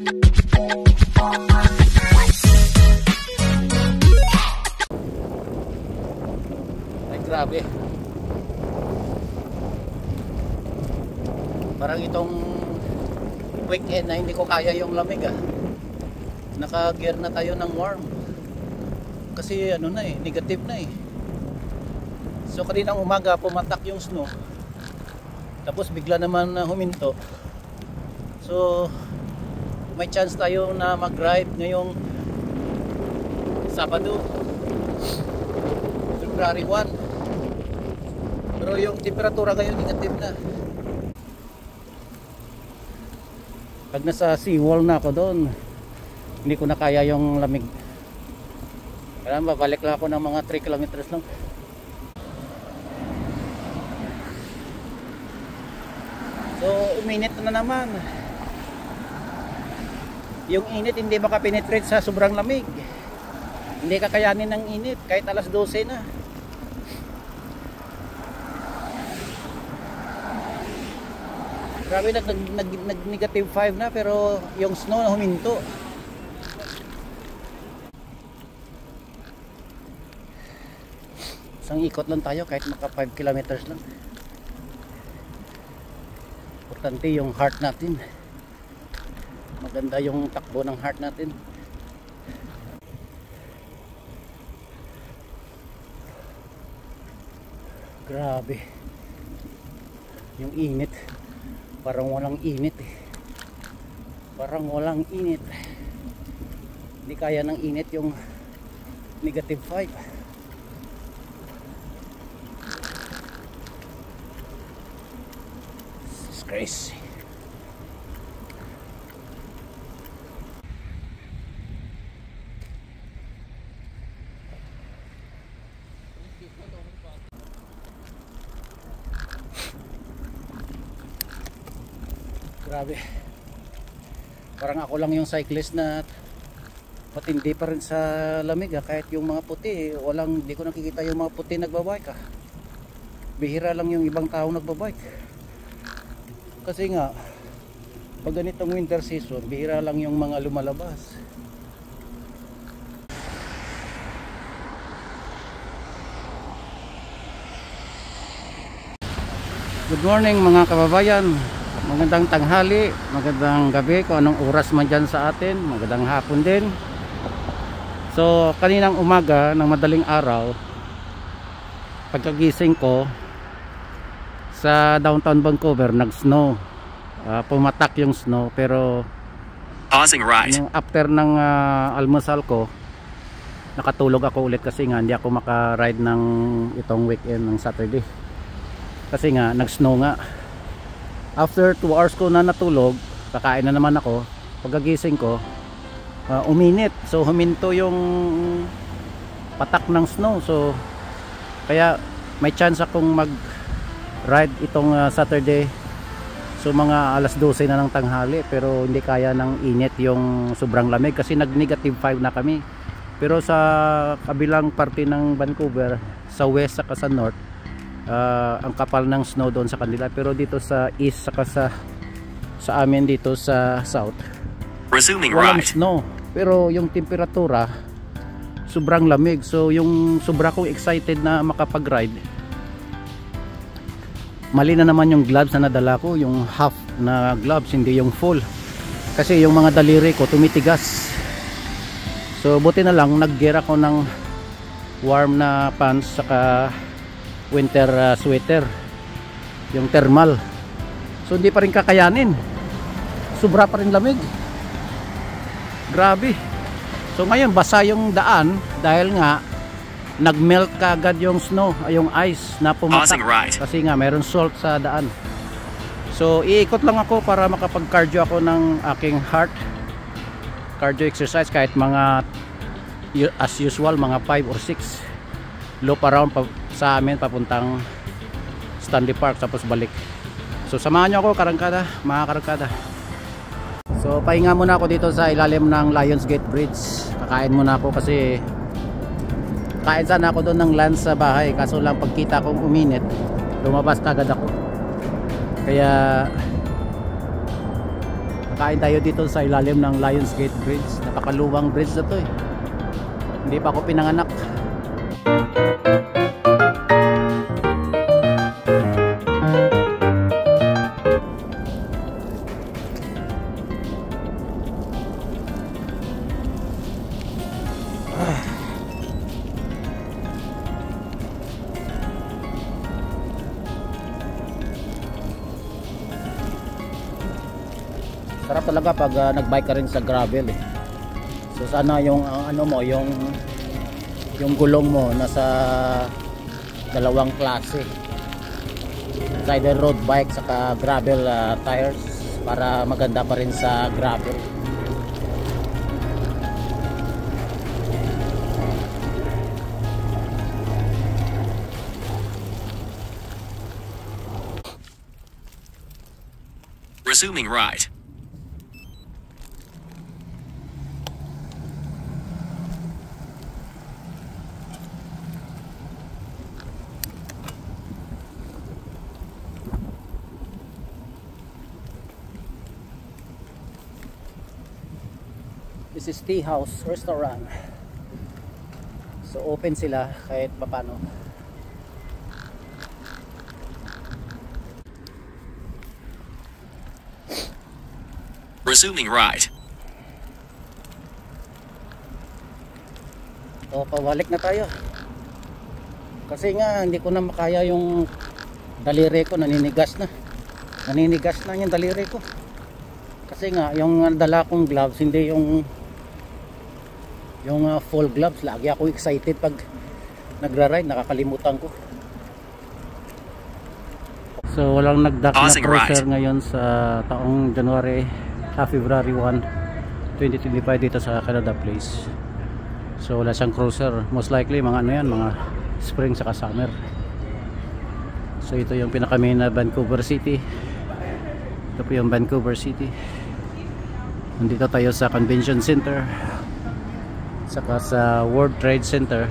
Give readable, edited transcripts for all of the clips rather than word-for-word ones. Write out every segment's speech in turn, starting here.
Ay, grabe. Parang itong weekend na hindi ko kaya yung lamig ah. Naka-gear na tayo ng warm. Kasi ano na eh, negative na eh. So kaninang umaga pumatak yung snow. Tapos bigla naman huminto. So may chance tayo na mag-ride ngayong Sabado, February 1. Pero yung temperatura ngayon negative na. Pag nasa seawall na ako doon, hindi ko na kaya yung lamig. Kaya babalik lang ako ng mga 3 kilometers lang. So uminit na naman. Yung init hindi makapenetrate sa sobrang lamig. Hindi kakayanin ng init kahit alas 12 na. Grabe, nag negative 5 na pero yung snow na huminto. Isang ikot lang tayo kahit maka 5 kilometers lang. Importante yung heart natin. Maganda yung takbo ng heart natin. Grabe. Yung init. Parang walang init eh. Parang walang init. Hindi kaya ng init yung negative 5. It's crazy. Grabe. Parang ako lang yung cyclist na patindi pa rin sa lamig kahit yung mga puti hindi ko nakikita yung mga puti nagbabike bihira lang yung ibang tao nagbabike kasi nga pag ganitong winter season bihira lang yung mga lumalabas. Good morning mga kababayan. Magandang tanghali, magandang gabi kung anong oras man dyan sa atin, magandang hapon din. So kaninang umaga ng madaling araw, pagkagising ko sa downtown Vancouver, nag snow, pumatak yung snow. Pero yung after ng almusal ko, nakatulog ako ulit kasi nga hindi ako maka-ride ng itong weekend ng Saturday kasi nga nag snow nga. After 2 hours ko na natulog, kakain na naman ako. Pagkagising ko, uminit. So huminto yung patak ng snow. So kaya may chance akong mag-ride itong Saturday. So mga alas 12 na ng tanghali. Pero hindi kaya ng init yung sobrang lamig kasi nag-negative 5 na kami. Pero sa kabilang parte ng Vancouver, sa west saka sa north, ang kapal ng snow doon sa kanila, pero dito sa east saka sa amin dito sa south walang snow, pero yung temperatura sobrang lamig. So yung sobra kong excited na makapag-ride. Mali na naman yung gloves na nadala ko, yung half na gloves, hindi yung full kasi yung mga daliri ko tumitigas. So buti na lang nag-gear ako ng warm na pants saka winter sweater, yung thermal. So hindi pa rin kakayanin, sobra pa rin lamig. Grabe. So ngayon basa yung daan dahil nga nagmelt kagad yung snow, yung ice na pumatak kasi nga mayroon salt sa daan. So iikot lang ako para makapag-cardio ako ng aking heart, cardio exercise, kahit mga as usual mga 5 or 6 loop around sa amin papuntang Stanley Park tapos balik. So samahan nyo ako karangkada, mga karangkada. So pahinga muna ako dito sa ilalim ng Lions Gate Bridge. Kakain muna ako kasi kain sana ako doon ng lunch sa bahay, kaso lang pagkita kong uminit lumabas kagad ako. Kaya Kakain tayo dito sa ilalim ng Lionsgate Bridge. Napakaluwang bridge na to eh. Hindi pa ako pinanganak. Sarap talaga pag nagbike ka rin sa gravel eh. So sana yung ano mo, yung gulong mo nasa dalawang klase. It's either road bike saka gravel tires para maganda pa rin sa gravel. Resuming right. This is Tea House Restaurant. So open sila kahit papano. Resuming right. O pabalik na tayo. Kasi nga hindi ko na makaya yung daliri ko, naninigas na. Naninigas na yung daliri ko. Kasi nga yung dala kong gloves hindi yung full gloves. Lagi ako excited pag nagra-ride, nakakalimutan ko. So walang nagdock na cruiser ngayon sa taong February 1, 2025 dito sa Canada Place. So wala siyang cruiser. Most likely mga ano yan, mga spring saka summer. So ito yung pinaka-main na Vancouver City. Ito po yung Vancouver City. Nandito tayo sa Convention Center saka sa World Trade Center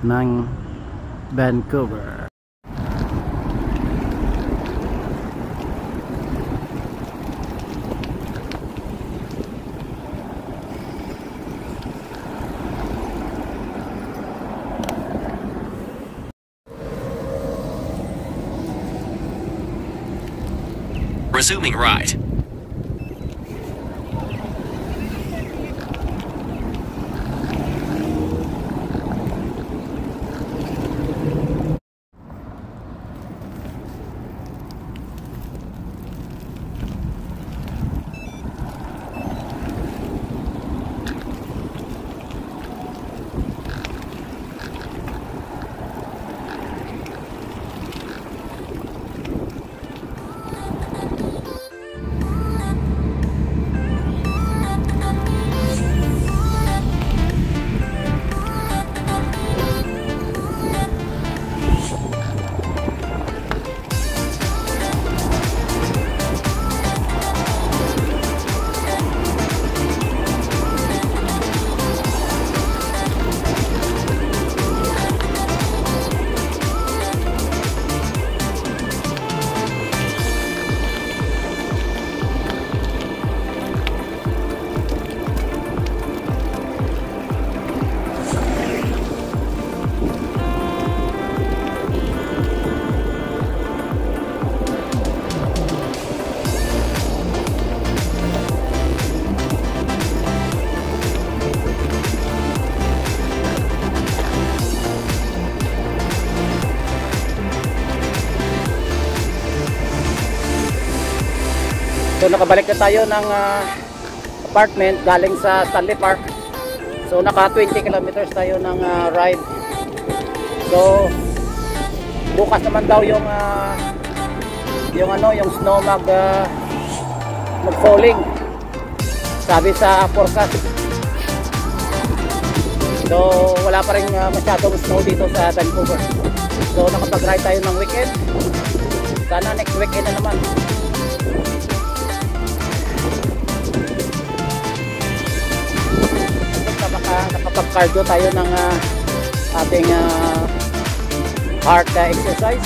ng Vancouver. Resuming right. So nakabalik na tayo ng apartment galing sa Stanley Park. So naka 20 kilometers tayo ng ride. So bukas naman daw yung snow mag-falling. Sabi sa forecast. So wala pa rin masyadong snow dito sa Vancouver. So nakapag-ride tayo ng weekend. Sana next weekend na naman. Nakapag-cardio tayo ng ating heart exercise.